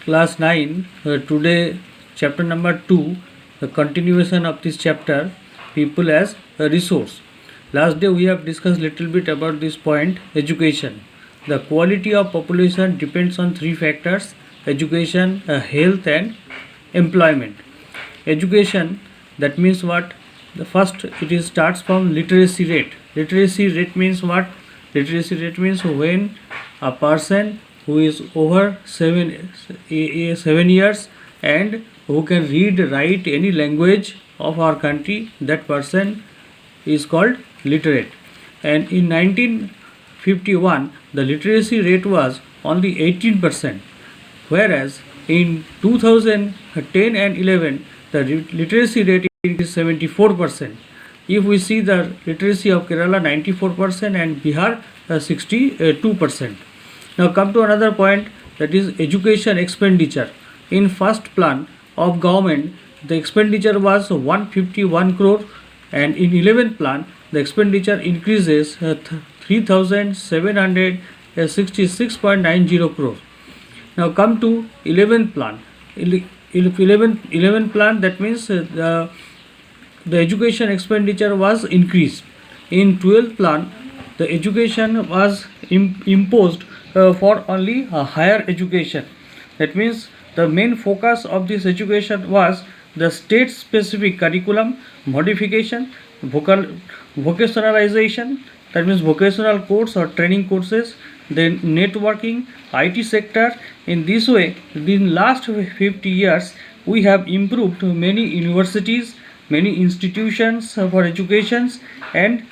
Class 9. Today, chapter number 2, the continuation of this chapter, people as a resource. Last day we have discussed little bit about this point, education. The quality of population depends on three factors: education, health, and employment. Education, that means what? The first, it is starts from literacy rate. Literacy rate means what? Literacy rate means when a person who is over 7 years and who can read, write any language of our country, that person is called literate. And in 1951 the literacy rate was only 18%, whereas in 2010 and 11 the literacy rate is 74%. If we see the literacy of Kerala 94% and Bihar 62%. Now come to another point, that is education expenditure. In first plan of government the expenditure was 151 crore, and in 11th plan the expenditure increases 3766.90 crore. Now come to 11th plan. 11th plan, that means the education expenditure was increased. In 12th plan the education was imposed for only higher education. That means the main focus of this education was the state specific curriculum modification, vocationalization, that means vocational course or training courses, then networking, IT sector. In this way, in last 50 years we have improved many universities, many institutions for educations, and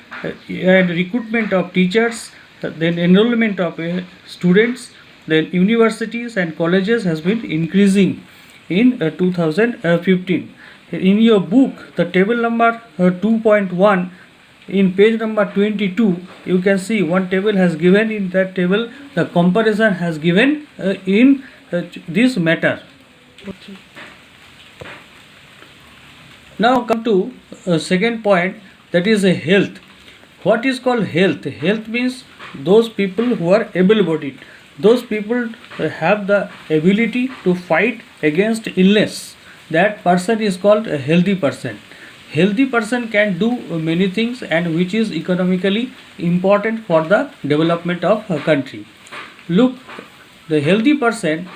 recruitment of teachers, then enrollment of students, then universities and colleges has been increasing in 2015. In your book, the table number 2.1, in page number 22, you can see one table has given. In that table the comparison has given in this matter. Now come to second point, that is health. What is called health? Health means those people who are able-bodied. Those people have the ability to fight against illness. That person is called a healthy person. Healthy person can do many things, and which is economically important for the development of a country. Look, the healthy person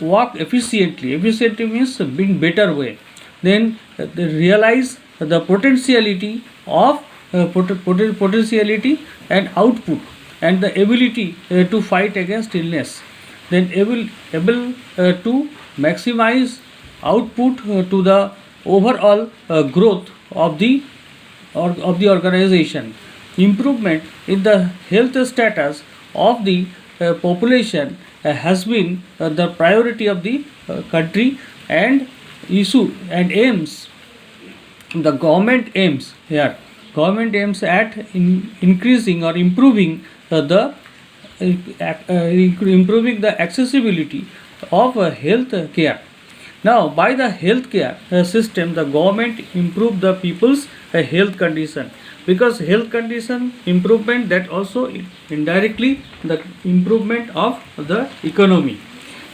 walk efficiently. Efficiently means in better way. Then they realize the potentiality of potentiality and output, and the ability to fight against illness. Then able to maximize output to the overall growth of the organization. Improvement in the health status of the population has been the priority of the country, and issue and aims. The government aims here. Government aims at increasing or improving improving the accessibility of health care. Now, by the health care system, the government improve the people's health condition, because health condition improvement, that also indirectly the improvement of the economy.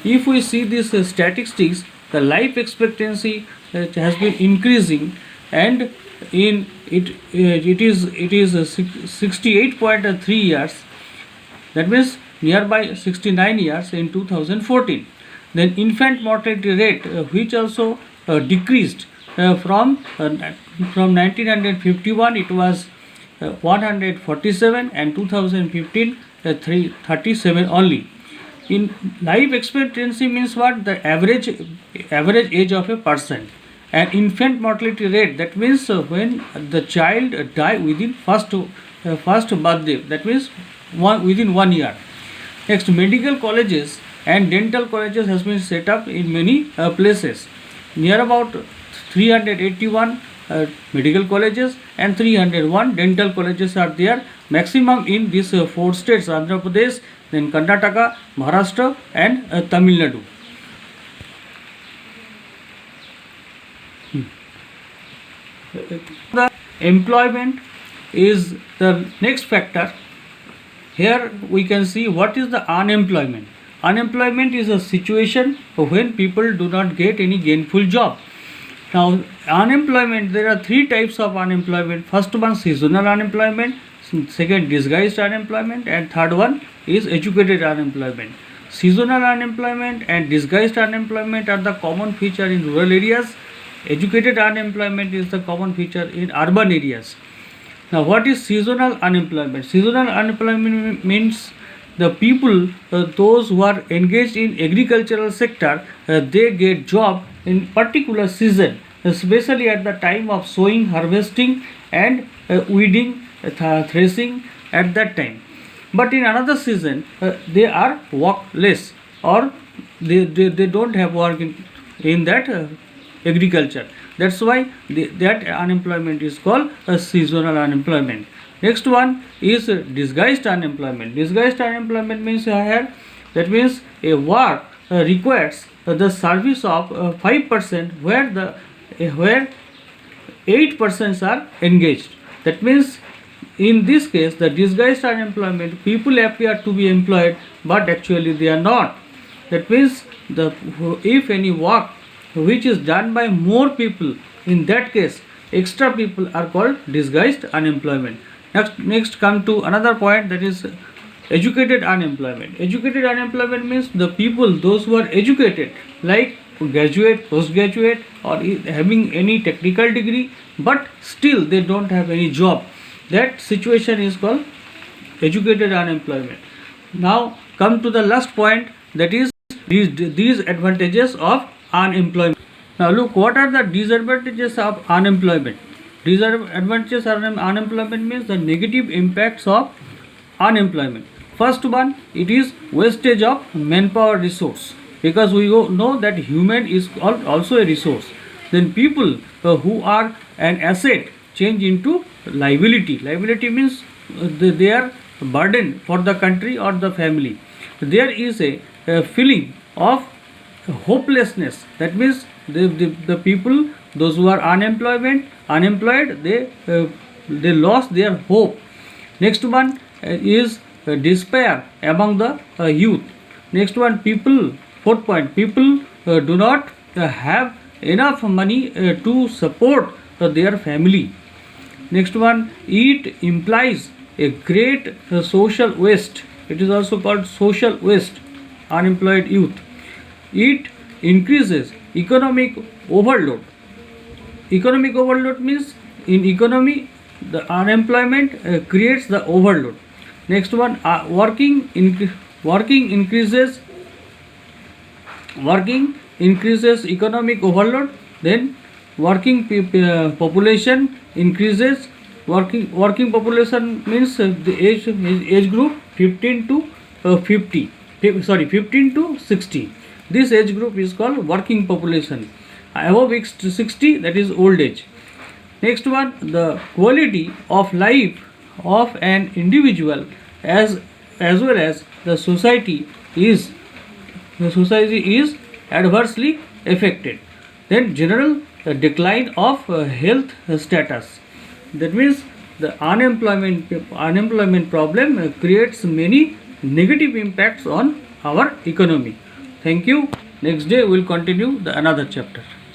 If we see these statistics, the life expectancy has been increasing, and in it is 68.3 years. That means nearby 69 years in 2014. Then infant mortality rate, which also decreased from 1951 it was 147, and 2015 337 only. In life expectancy means what? The average age of a person. And infant mortality rate, that means when the child die within first birthday, that means within 1 year. Next, medical colleges and dental colleges has been set up in many places. Near about 381 medical colleges and 301 dental colleges are there, maximum in these 4 states: Andhra Pradesh, then Karnataka, Maharashtra, and Tamil Nadu. The employment is the next factor. Here we can see what is the unemployment. Unemployment is a situation when people do not get any gainful job. Now, unemployment, there are three types of unemployment. First one, seasonal unemployment. Second, disguised unemployment. And third one is educated unemployment. Seasonal unemployment and disguised unemployment are the common feature in rural areas. Educated unemployment is the common feature in urban areas. Now, what is seasonal unemployment? Seasonal unemployment means the people, those who are engaged in agricultural sector, they get job in particular season, especially at the time of sowing, harvesting, and weeding, threshing at that time. But in another season, they are workless, or they don't have work in that agriculture. That's why that unemployment is called a seasonal unemployment. Next one is disguised unemployment. Disguised unemployment means here, that means a work requires the service of 5% where 8% are engaged. That means in this case, the disguised unemployment, people appear to be employed but actually they are not. That means if any work which is done by more people, in that case extra people are called disguised unemployment. Next come to another point, that is educated unemployment. Educated unemployment means the people, those who are educated, like graduate, postgraduate, or having any technical degree, but still they don't have any job. That situation is called educated unemployment. Now come to the last point, that is these advantages of unemployment. Now look, what are the disadvantages of unemployment? Disadvantages of unemployment means the negative impacts of unemployment. First one, it is wastage of manpower resource, because we know that human is also a resource. Then people who are an asset change into liability. Liability means they are burden for the country or the family. There is a feeling of hopelessness. That means the people, those who are unemployed, they lost their hope. Next one is despair among the youth. Next one, fourth point, people do not have enough money to support their family. Next one, it implies a great social waste. It is also called social waste, unemployed youth. It increases economic overload. Economic overload means in economy the unemployment creates the overload. Next one, working increases economic overload. Then working population increases. Working population means the age group 15 to 60. This age group is called working population. Above 60, that is old age. Next one, the quality of life of an individual as well as the society is adversely affected. Then general decline of health status. That means the unemployment problem creates many negative impacts on our economy. Thank you. Next day we will continue the another chapter.